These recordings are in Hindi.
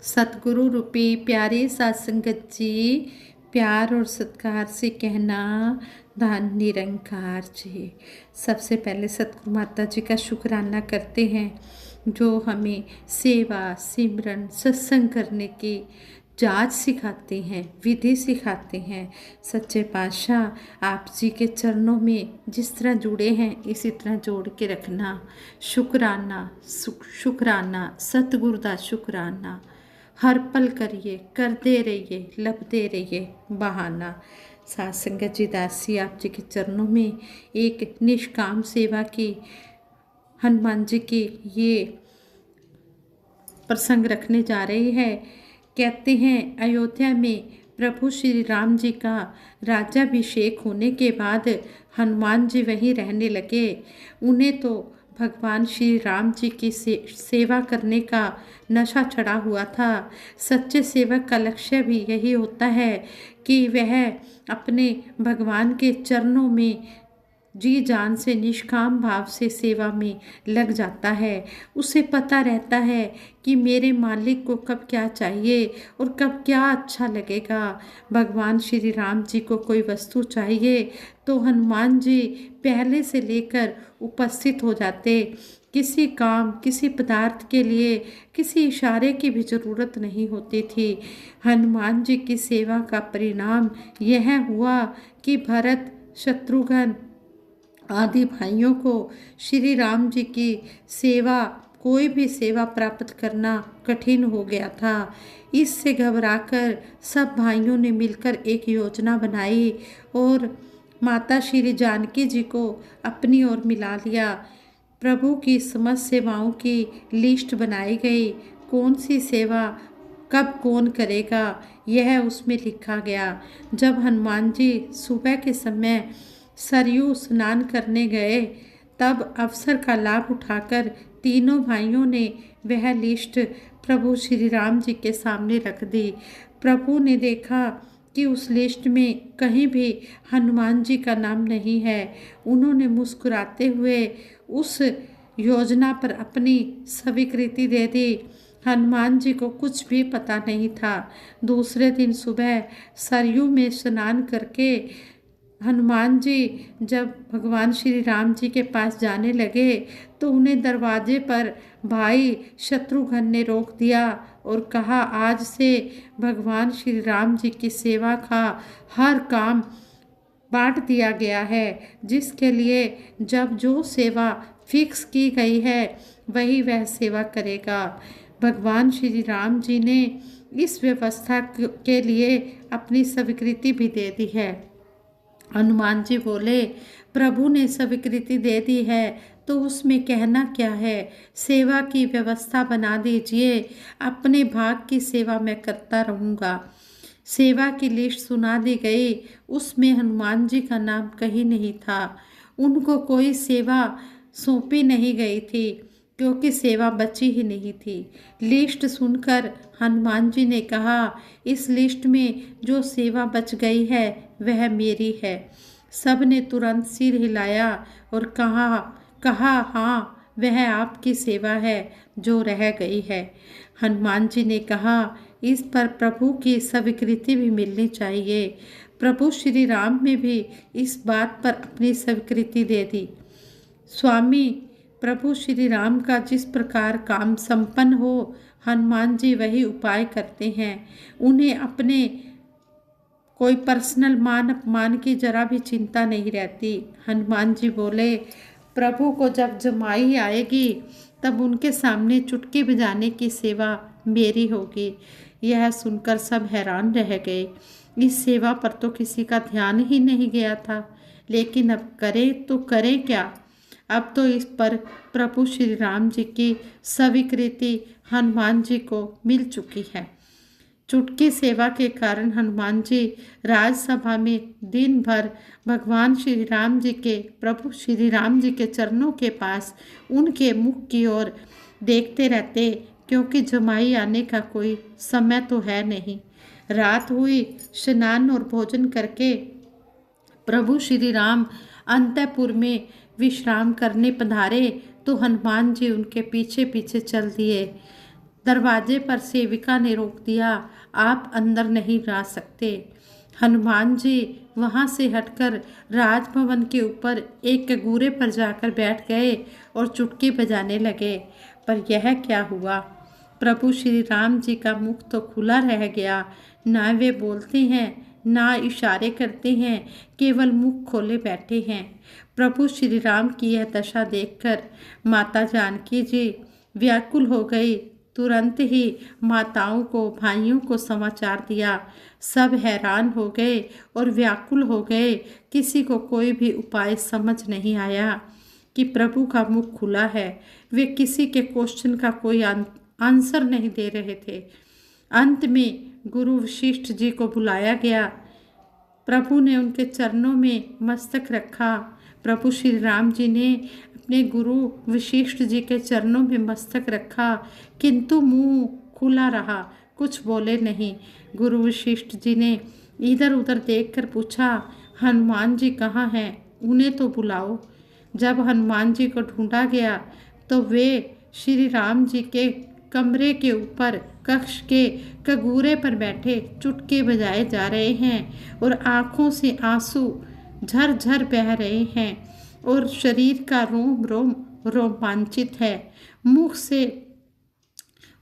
सतगुरु रूपी प्यारे सत्संगत जी, प्यार और सत्कार से कहना धन निरंकार जी। सबसे पहले सतगुरु माता जी का शुक्राना करते हैं जो हमें सेवा सिमरन सत्संग करने की जाच सिखाते हैं, विधि सिखाते हैं। सच्चे पातशाह आप जी के चरणों में जिस तरह जुड़े हैं इसी तरह जोड़ के रखना। शुक्राना शुक्राना सतगुरु दा शुक्राना हर पल करिए, करते रहिए, लभते रहिए बहाना। साध संगत जी दासी आप जी के चरणों में एक निष्काम सेवा की हनुमान जी की ये प्रसंग रखने जा रही है। कहते हैं अयोध्या में प्रभु श्री राम जी का राज्याभिषेक होने के बाद हनुमान जी वहीं रहने लगे। उन्हें तो भगवान श्री राम जी की सेवा करने का नशा चढ़ा हुआ था। सच्चे सेवक का लक्ष्य भी यही होता है कि वह अपने भगवान के चरणों में जी जान से निष्काम भाव से सेवा में लग जाता है। उसे पता रहता है कि मेरे मालिक को कब क्या चाहिए और कब क्या अच्छा लगेगा। भगवान श्री राम जी को कोई वस्तु चाहिए तो हनुमान जी पहले से लेकर उपस्थित हो जाते। किसी काम किसी पदार्थ के लिए किसी इशारे की भी ज़रूरत नहीं होती थी। हनुमान जी की सेवा का परिणाम यह हुआ कि भरत शत्रुघ्न आदि भाइयों को श्री राम जी की सेवा कोई भी सेवा प्राप्त करना कठिन हो गया था। इससे घबराकर सब भाइयों ने मिलकर एक योजना बनाई और माता श्री जानकी जी को अपनी ओर मिला लिया। प्रभु की समस्त सेवाओं की लिस्ट बनाई गई। कौन सी सेवा कब कौन करेगा यह उसमें लिखा गया। जब हनुमान जी सुबह के समय सरयू स्नान करने गए तब अवसर का लाभ उठाकर तीनों भाइयों ने वह लिस्ट प्रभु श्री राम जी के सामने रख दी। प्रभु ने देखा कि उस लिस्ट में कहीं भी हनुमान जी का नाम नहीं है। उन्होंने मुस्कुराते हुए उस योजना पर अपनी स्वीकृति दे दी। हनुमान जी को कुछ भी पता नहीं था। दूसरे दिन सुबह सरयू में स्नान करके हनुमान जी जब भगवान श्री राम जी के पास जाने लगे तो उन्हें दरवाजे पर भाई शत्रुघ्न ने रोक दिया और कहा, आज से भगवान श्री राम जी की सेवा का हर काम बांट दिया गया है, जिसके लिए जब जो सेवा फिक्स की गई है वही वह सेवा करेगा। भगवान श्री राम जी ने इस व्यवस्था के लिए अपनी स्वीकृति भी दे दी है। हनुमान जी बोले, प्रभु ने स्वीकृति दे दी है तो उसमें कहना क्या है। सेवा की व्यवस्था बना दीजिए, अपने भाग की सेवा मैं करता रहूँगा। सेवा की लिस्ट सुना दी गई। उसमें हनुमान जी का नाम कहीं नहीं था। उनको कोई सेवा सौंपी नहीं गई थी क्योंकि सेवा बची ही नहीं थी। लिस्ट सुनकर हनुमान जी ने कहा, इस लिस्ट में जो सेवा बच गई है वह मेरी है। सब ने तुरंत सिर हिलाया और कहा हाँ, वह आपकी सेवा है जो रह गई है। हनुमान जी ने कहा, इस पर प्रभु की स्वीकृति भी मिलनी चाहिए। प्रभु श्री राम ने भी इस बात पर अपनी स्वीकृति दे दी। स्वामी प्रभु श्री राम का जिस प्रकार काम संपन्न हो हनुमान जी वही उपाय करते हैं। उन्हें अपने कोई पर्सनल मान अपमान की जरा भी चिंता नहीं रहती। हनुमान जी बोले, प्रभु को जब जमाई आएगी तब उनके सामने चुटकी बजाने की सेवा मेरी होगी। यह सुनकर सब हैरान रह गए। इस सेवा पर तो किसी का ध्यान ही नहीं गया था, लेकिन अब करें तो करें क्या। अब तो इस पर प्रभु श्री राम जी की स्वीकृति हनुमान जी को मिल चुकी है। चुटकी सेवा के कारण हनुमान जी राजसभा में दिन भर भगवान श्री राम जी के प्रभु श्री राम जी के चरणों के पास उनके मुख की ओर देखते रहते, क्योंकि जमाई आने का कोई समय तो है नहीं। रात हुई। स्नान और भोजन करके प्रभु श्री राम अंतःपुर में विश्राम करने पधारे तो हनुमान जी उनके पीछे पीछे चल दिए। दरवाजे पर सेविका ने रोक दिया, आप अंदर नहीं जा सकते। हनुमान जी वहाँ से हटकर राजभवन के ऊपर एक कगूरे पर जाकर बैठ गए और चुटकी बजाने लगे। पर यह क्या हुआ, प्रभु श्री राम जी का मुख तो खुला रह गया। ना वे बोलते हैं, ना इशारे करते हैं, केवल मुख खोले बैठे हैं। प्रभु श्री राम की यह दशा देखकर माता जानकी जी व्याकुल हो गई। तुरंत ही माताओं को, भाइयों को समाचार दिया। सब हैरान हो गए और व्याकुल हो गए। किसी को कोई भी उपाय समझ नहीं आया कि प्रभु का मुख खुला है। वे किसी के क्वेश्चन का कोई आंसर नहीं दे रहे थे। अंत में गुरु वशिष्ठ जी को बुलाया गया। प्रभु ने उनके चरणों में मस्तक रखा। प्रभु श्री राम जी ने अपने गुरु वशिष्ठ जी के चरणों में मस्तक रखा, किंतु मुंह खुला रहा, कुछ बोले नहीं। गुरु वशिष्ठ जी ने इधर उधर देखकर पूछा, हनुमान जी कहाँ हैं? उन्हें तो बुलाओ। जब हनुमान जी को ढूंढा गया तो वे श्री राम जी के कमरे के ऊपर कक्ष के कगूरे पर बैठे चुटकी बजाए जा रहे हैं और आँखों से आंसू झरझर बह रहे हैं और शरीर का रोम रोम रोमांचित है।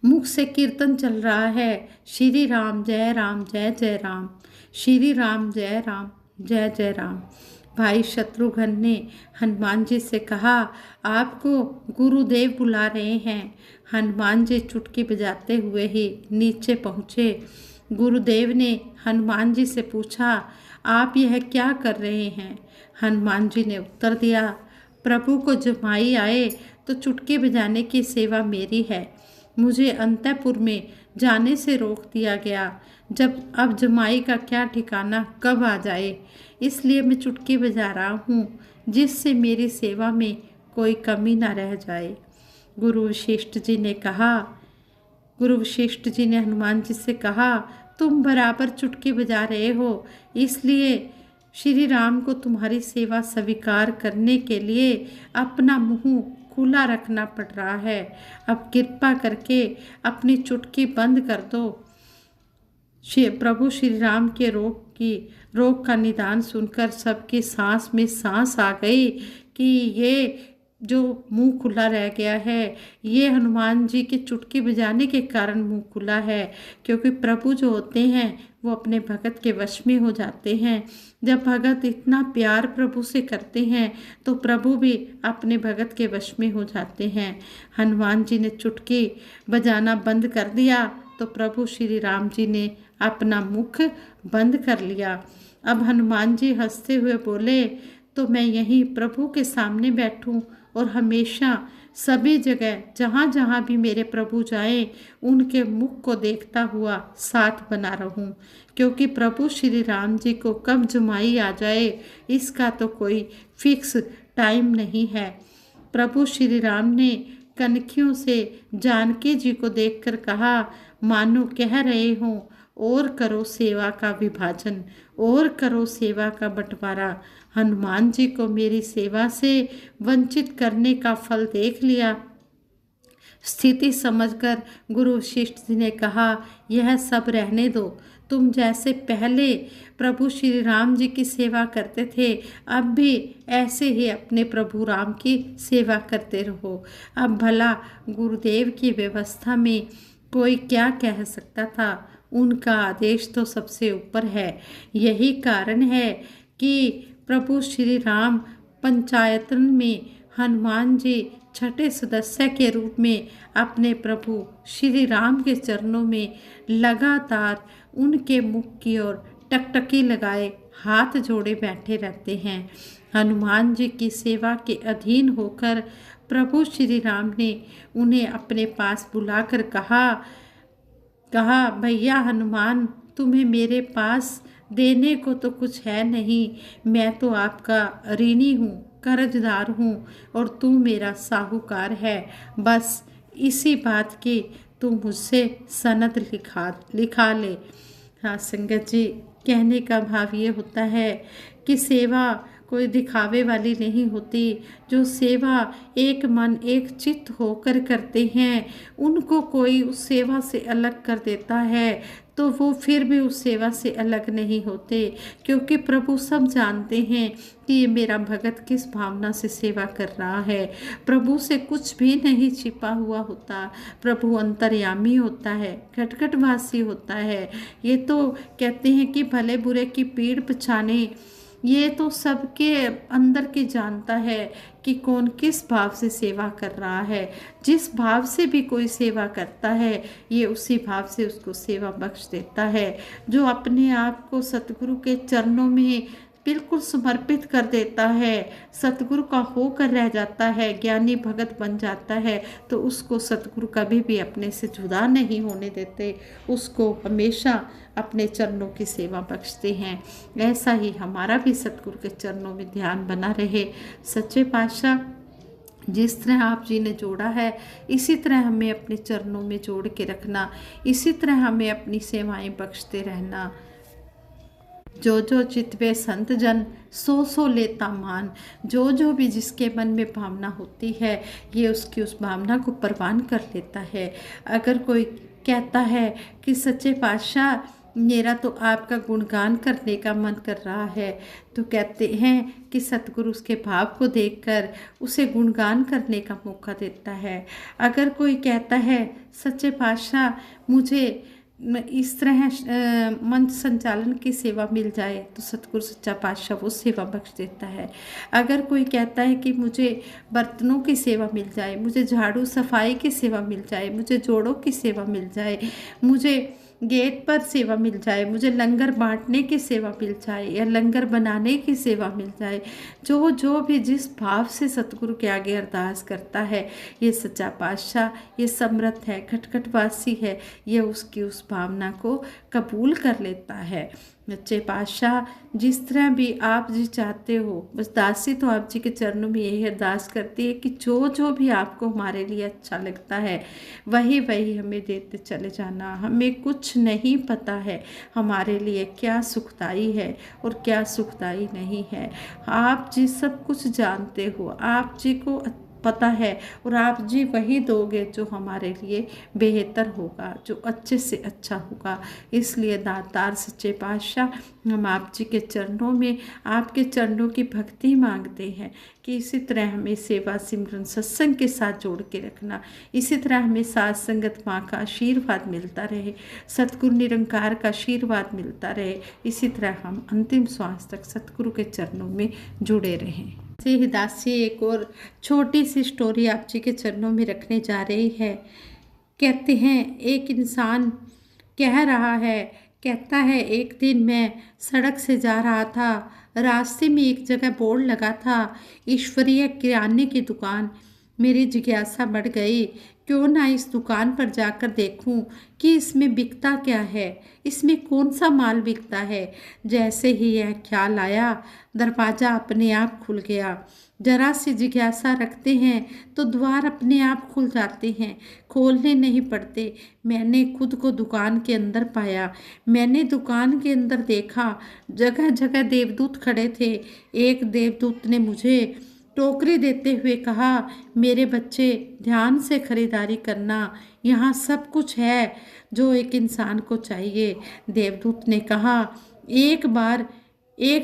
मुख से कीर्तन चल रहा है, श्री राम जय जय राम, श्री राम जय जय राम। भाई शत्रुघ्न ने हनुमान जी से कहा, आपको गुरुदेव बुला रहे हैं। हनुमान जी चुटकी बजाते हुए ही नीचे पहुँचे। गुरुदेव ने हनुमान जी से पूछा, आप यह क्या कर रहे हैं? हनुमान जी ने उत्तर दिया, प्रभु को जमाई आए तो चुटकी बजाने की सेवा मेरी है। मुझे अंतःपुर में जाने से रोक दिया गया। अब जमाई का क्या ठिकाना कब आ जाए, इसलिए मैं चुटकी बजा रहा हूँ, जिससे मेरी सेवा में कोई कमी ना रह जाए। गुरु वशिष्ठ जी ने हनुमान जी से कहा, तुम बराबर चुटकी बजा रहे हो, इसलिए श्री राम को तुम्हारी सेवा स्वीकार करने के लिए अपना मुंह खुला रखना पड़ रहा है। अब कृपा करके अपनी चुटकी बंद कर दो। प्रभु श्री राम के रोग का निदान सुनकर सबकी सांस में सांस आ गई कि ये जो मुंह खुला रह गया है, ये हनुमान जी के चुटकी बजाने के कारण मुंह खुला है। क्योंकि प्रभु जो होते हैं वो अपने भगत के वश में हो जाते हैं। जब भगत इतना प्यार प्रभु से करते हैं तो प्रभु भी अपने भगत के वश में हो जाते हैं। हनुमान जी ने चुटकी बजाना बंद कर दिया तो प्रभु श्री राम जी ने अपना मुख बंद कर लिया। अब हनुमान जी हंसते हुए बोले, तो मैं यहीं प्रभु के सामने बैठूं और हमेशा सभी जगह जहाँ जहाँ भी मेरे प्रभु जाएं उनके मुख को देखता हुआ साथ बना रहूं। क्योंकि प्रभु श्री राम जी को कब जुमाई आ जाए इसका तो कोई फिक्स टाइम नहीं है। प्रभु श्री राम ने कनखियों से जानकी जी को देखकर कहा, मानो कह रहे हों, और करो सेवा का विभाजन, और करो सेवा का बंटवारा। हनुमान जी को मेरी सेवा से वंचित करने का फल देख लिया। स्थिति समझकर गुरु वशिष्ठ जी ने कहा, यह सब रहने दो। तुम जैसे पहले प्रभु श्री राम जी की सेवा करते थे, अब भी ऐसे ही अपने प्रभु राम की सेवा करते रहो। अब भला गुरुदेव की व्यवस्था में कोई क्या कह सकता था? उनका आदेश तो सबसे ऊपर है। यही कारण है कि प्रभु श्री राम पंचायतन में हनुमान जी छठे सदस्य के रूप में अपने प्रभु श्री राम के चरणों में लगातार उनके मुख की ओर टकटकी लगाए हाथ जोड़े बैठे रहते हैं। हनुमान जी की सेवा के अधीन होकर प्रभु श्री राम ने उन्हें अपने पास बुलाकर कहा, भैया हनुमान, तुम्हें मेरे पास देने को तो कुछ है नहीं। मैं तो आपका ऋणी हूँ, कर्जदार हूँ और तू मेरा साहूकार है। बस इसी बात की तू मुझसे सनद लिखा ले। हाँ संगत जी, कहने का भाव ये होता है कि सेवा कोई दिखावे वाली नहीं होती। जो सेवा एक मन एक चित्त होकर करते हैं, उनको कोई उस सेवा से अलग कर देता है तो वो फिर भी उस सेवा से अलग नहीं होते, क्योंकि प्रभु सब जानते हैं कि ये मेरा भगत किस भावना से सेवा कर रहा है। प्रभु से कुछ भी नहीं छिपा हुआ होता। प्रभु अंतर्यामी होता है, घटघटवासी होता है। ये तो कहते हैं कि भले बुरे की पीड़ पछाने, ये तो सबके अंदर की जानता है कि कौन किस भाव से सेवा कर रहा है। जिस भाव से भी कोई सेवा करता है, ये उसी भाव से उसको सेवा बख्श देता है। जो अपने आप को सतगुरु के चरणों में बिल्कुल समर्पित कर देता है, सतगुरु का होकर रह जाता है, ज्ञानी भगत बन जाता है, तो उसको सतगुरु कभी भी अपने से जुदा नहीं होने देते, उसको हमेशा अपने चरणों की सेवा बख्शते हैं। ऐसा ही हमारा भी सतगुरु के चरणों में ध्यान बना रहे। सच्चे पातशाह जिस तरह आप जी ने जोड़ा है, इसी तरह हमें अपने चरणों में जोड़ के रखना, इसी तरह हमें अपनी सेवाएं बख्शते रहना। जो जो चितवे संत जन, सो सो लेता मान। जो जो भी जिसके मन में भावना होती है, ये उसकी उस भावना को प्रवान कर लेता है। अगर कोई कहता है कि सच्चे पातशाह मेरा तो आपका गुणगान करने का मन कर रहा है, तो कहते हैं कि सतगुरु उसके भाव को देखकर उसे गुणगान करने का मौका देता है। अगर कोई कहता है सच्चे पातशाह मुझे इस तरह मंच संचालन की सेवा मिल जाए, तो सतगुरु सच्चा पातशाह वो सेवा बख्श देता है। अगर कोई कहता है कि मुझे बर्तनों की सेवा मिल जाए, मुझे झाड़ू सफाई की सेवा मिल जाए, मुझे जोड़ों की सेवा मिल जाए, मुझे गेट पर सेवा मिल जाए, मुझे लंगर बांटने की सेवा मिल जाए या लंगर बनाने की सेवा मिल जाए, जो जो भी जिस भाव से सतगुरु के आगे अरदास करता है, ये सच्चा पातशाह ये समर्थ है, खटखटवासी है, ये उसकी उस भावना को कबूल कर लेता है। सच्चे पातशाह जिस तरह भी आप जी चाहते हो, बस दासी तो आप जी के चरणों में यही अरदास करती है कि जो जो भी आपको हमारे लिए अच्छा लगता है, वही वही हमें देते चले जाना। हमें कुछ नहीं पता है हमारे लिए क्या सुखदाई है और क्या सुखदाई नहीं है। आप जी सब कुछ जानते हो, आप जी को पता है, और आप जी वही दोगे जो हमारे लिए बेहतर होगा, जो अच्छे से अच्छा होगा। इसलिए दातार सच्चे पातशाह हम आप जी के चरणों में आपके चरणों की भक्ति मांगते हैं कि इसी तरह हमें सेवा सिमरन सत्संग के साथ जोड़ के रखना, इसी तरह हमें साथ संगत माँ का आशीर्वाद मिलता रहे, सतगुरु निरंकार का आशीर्वाद मिलता रहे, इसी तरह हम अंतिम श्वास तक सतगुरु के चरणों में जुड़े रहें। से ही दासी एक और छोटी सी स्टोरी आप जी के चरणों में रखने जा रही है। कहते हैं एक इंसान कह रहा है, कहता है एक दिन मैं सड़क से जा रहा था, रास्ते में एक जगह बोर्ड लगा था ईश्वरीय किराने की दुकान। मेरी जिज्ञासा बढ़ गई, क्यों ना इस दुकान पर जाकर देखूं कि इसमें बिकता क्या है, इसमें कौन सा माल बिकता है। जैसे ही यह ख्याल आया, दरवाज़ा अपने आप खुल गया। जरा सी जिज्ञासा रखते हैं तो द्वार अपने आप खुल जाते हैं, खोलने नहीं पड़ते। मैंने खुद को दुकान के अंदर पाया। मैंने दुकान के अंदर देखा, जगह जगह देवदूत खड़े थे। एक देवदूत ने मुझे टोकरी देते हुए कहा, मेरे बच्चे ध्यान से खरीदारी करना, यहाँ सब कुछ है जो एक इंसान को चाहिए। देवदूत ने कहा, एक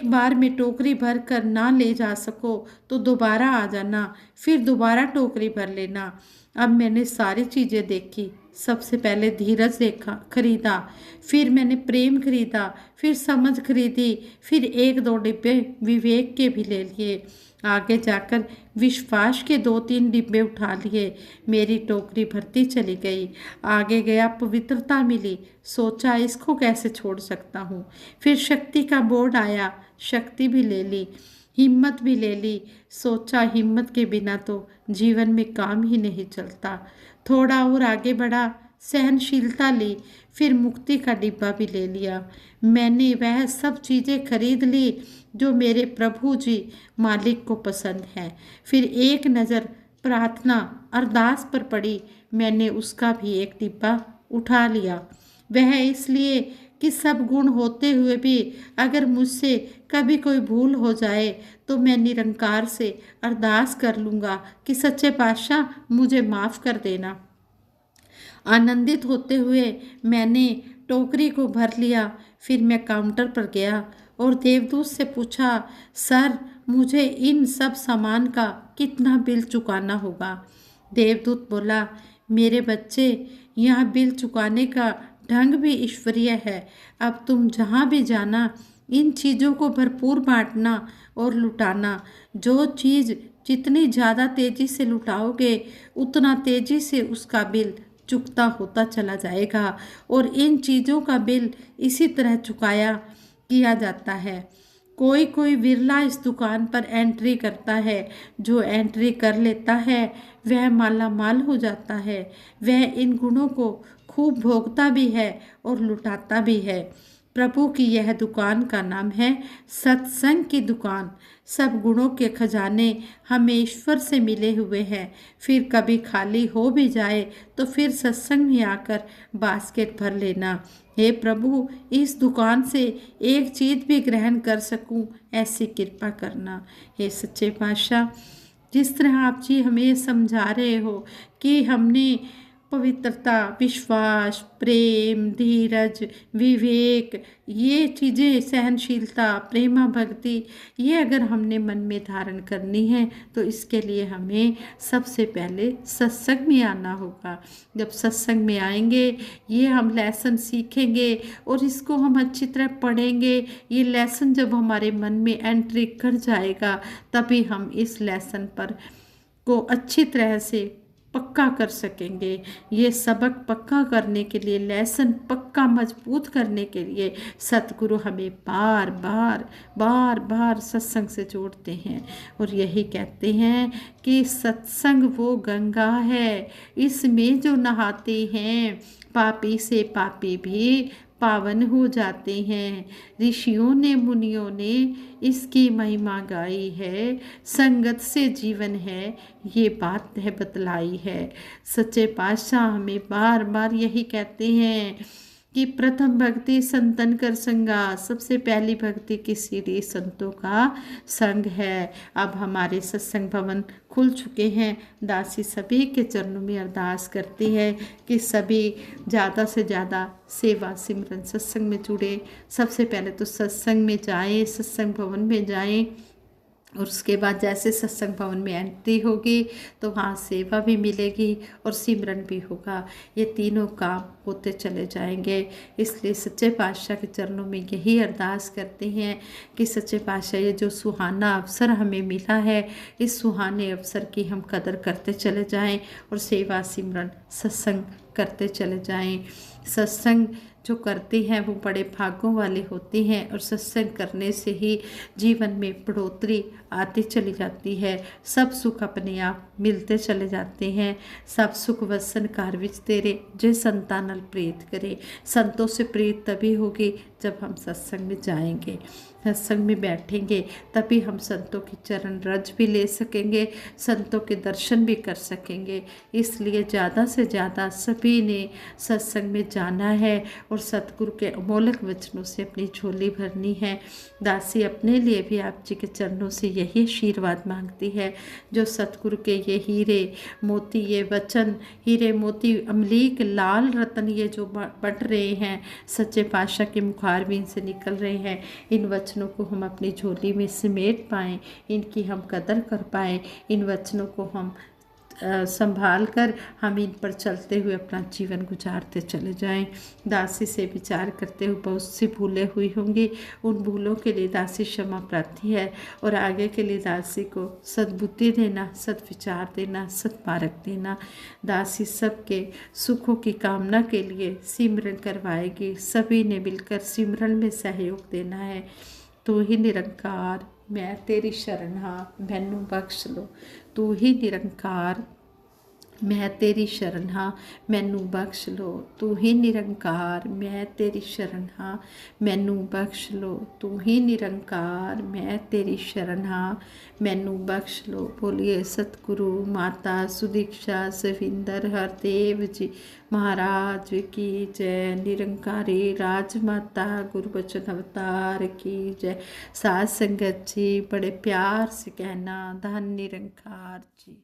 बार में टोकरी भर कर ना ले जा सको तो दोबारा आ जाना, फिर दोबारा टोकरी भर लेना। अब मैंने सारी चीज़ें देखी। सबसे पहले धीरज देखा, खरीदा, फिर मैंने प्रेम खरीदा, फिर समझ खरीदी, फिर एक दो डिब्बे विवेक के भी ले लिए। आगे जाकर विश्वास के 2-3 डिब्बे उठा लिए। मेरी टोकरी भरती चली गई। आगे गया पवित्रता मिली, सोचा इसको कैसे छोड़ सकता हूँ। फिर शक्ति का बोर्ड आया, शक्ति भी ले ली, हिम्मत भी ले ली। सोचा हिम्मत के बिना तो जीवन में काम ही नहीं चलता। थोड़ा और आगे बढ़ा, सहनशीलता ली, फिर मुक्ति का डिब्बा भी ले लिया। मैंने वह सब चीज़ें खरीद ली जो मेरे प्रभु जी मालिक को पसंद है। फिर एक नज़र प्रार्थना अरदास पर पड़ी, मैंने उसका भी एक डिब्बा उठा लिया। वह इसलिए कि सब गुण होते हुए भी अगर मुझसे कभी कोई भूल हो जाए तो मैं निरंकार से अरदास कर लूँगा कि सच्चे पातशाह मुझे माफ़ कर देना। आनंदित होते हुए मैंने टोकरी को भर लिया। फिर मैं काउंटर पर गया और देवदूत से पूछा, सर मुझे इन सब सामान का कितना बिल चुकाना होगा? देवदूत बोला, मेरे बच्चे, यहाँ बिल चुकाने का ढंग भी ईश्वरीय है। अब तुम जहाँ भी जाना इन चीज़ों को भरपूर बांटना और लुटाना। जो चीज़ जितनी ज़्यादा तेज़ी से लुटाओगे उतना तेज़ी से उसका बिल चुकता होता चला जाएगा और इन चीज़ों का बिल इसी तरह चुकाया किया जाता है। कोई कोई विरला इस दुकान पर एंट्री करता है। जो एंट्री कर लेता है वह माला माल हो जाता है। वह इन गुणों को खूब भोगता भी है और लुटाता भी है। प्रभु की यह दुकान का नाम है सत्संग की दुकान। सब गुणों के खजाने हमें ईश्वर से मिले हुए हैं। फिर कभी खाली हो भी जाए तो फिर सत्संग में आकर बास्केट भर लेना। हे प्रभु, इस दुकान से एक चीज़ भी ग्रहण कर सकूं, ऐसी कृपा करना। हे सच्चे पातशाह, जिस तरह आप जी हमें समझा रहे हो कि हमने पवित्रता, विश्वास, प्रेम, धीरज, विवेक, ये चीज़ें, सहनशीलता, प्रेमा भक्ति, ये अगर हमने मन में धारण करनी है तो इसके लिए हमें सबसे पहले सत्संग में आना होगा। जब सत्संग में आएंगे ये हम लेसन सीखेंगे और इसको हम अच्छी तरह पढ़ेंगे। ये लेसन जब हमारे मन में एंट्री कर जाएगा तभी हम इस लेसन पर को अच्छी तरह से पक्का कर सकेंगे। ये सबक पक्का करने के लिए, लेसन पक्का मजबूत करने के लिए सतगुरु हमें बार बार बार बार सत्संग से जोड़ते हैं और यही कहते हैं कि सत्संग वो गंगा है, इसमें जो नहाते हैं पापी से पापी भी पावन हो जाते हैं। ऋषियों ने, मुनियों ने इसकी महिमा गाई है। संगत से जीवन है, ये बात है बतलाई है। सच्चे पातशाह हमें बार बार यही कहते हैं कि प्रथम भक्ति संतन कर संगा। सबसे पहली भक्ति की सीढ़ी संतों का संग है। अब हमारे सत्संग भवन खुल चुके हैं। दासी सभी के चरणों में अरदास करती है कि सभी ज़्यादा से ज़्यादा सेवा सिमरन सत्संग में जुड़े। सबसे पहले तो सत्संग में जाएं, सत्संग भवन में जाएं और उसके बाद जैसे सत्संग भवन में एंट्री होगी तो वहाँ सेवा भी मिलेगी और सिमरन भी होगा। ये तीनों काम होते चले जाएंगे। इसलिए सच्चे पातशाह के चरणों में यही अरदास करते हैं कि सच्चे पातशाह, ये जो सुहाना अवसर हमें मिला है, इस सुहाने अवसर की हम कदर करते चले जाएं और सेवा सिमरन सत्संग करते चले जाएं। सत्संग जो करते हैं वो बड़े भागों वाले होते हैं और सत्संग करने से ही जीवन में बढ़ोतरी आती चली जाती है। सब सुख अपने आप मिलते चले जाते हैं। सब सुख वसन कार विच तेरे, जे संतां नाल प्रीत करे। संतों से प्रीत तभी होगी जब हम सत्संग में जाएंगे, सत्संग में बैठेंगे, तभी हम संतों की चरण रज भी ले सकेंगे, संतों के दर्शन भी कर सकेंगे। इसलिए ज़्यादा से ज़्यादा सभी ने सत्संग में जाना है और सतगुरु के अमोलक वचनों से अपनी झोली भरनी है। दासी अपने लिए भी आप जी के चरणों से यही आशीर्वाद मांगती है। जो सतगुरु के ये हीरे मोती, ये वचन, हीरे मोती अमलीक लाल रतन ये जो बट रहे हैं, सच्चे पातशाह के मुखारबिन से निकल रहे हैं, इन वचनों को हम अपनी झोली में समेट पाएँ, इनकी हम कदर कर पाएँ, इन वचनों को हम संभाल कर हम इन पर चलते हुए अपना जीवन गुजारते चले जाएं। दासी से विचार करते हुए बहुत सी भूलें हुई होंगी, उन भूलों के लिए दासी क्षमा प्रार्थी है और आगे के लिए दासी को सद्बुद्धि देना, सद्विचार देना, सद्मार्ग देना। दासी सबके सुखों की कामना के लिए सिमरन करवाएगी। सभी ने मिलकर सिमरन में सहयोग देना है। तू ही निरंकार, मैं तेरी शरण हाँ, मैनू बख्श लो। तू ही निरंकार, मैं तेरी शरण हाँ मैनू बख्श लो, तू ही निरंकार मैं तेरी शरण हाँ मैनू बख्श लो, तू ही निरंकार मैं तेरी शरण हाँ मैनू बख्श लो। बोलिए सतगुरु माता सुदीक्षा सविंदर हरदेव जी महाराज की जय। निरंकारी राजमाता गुरबचन अवतार की जय। साध संगत जी बड़े प्यार से कहना धन निरंकार जी।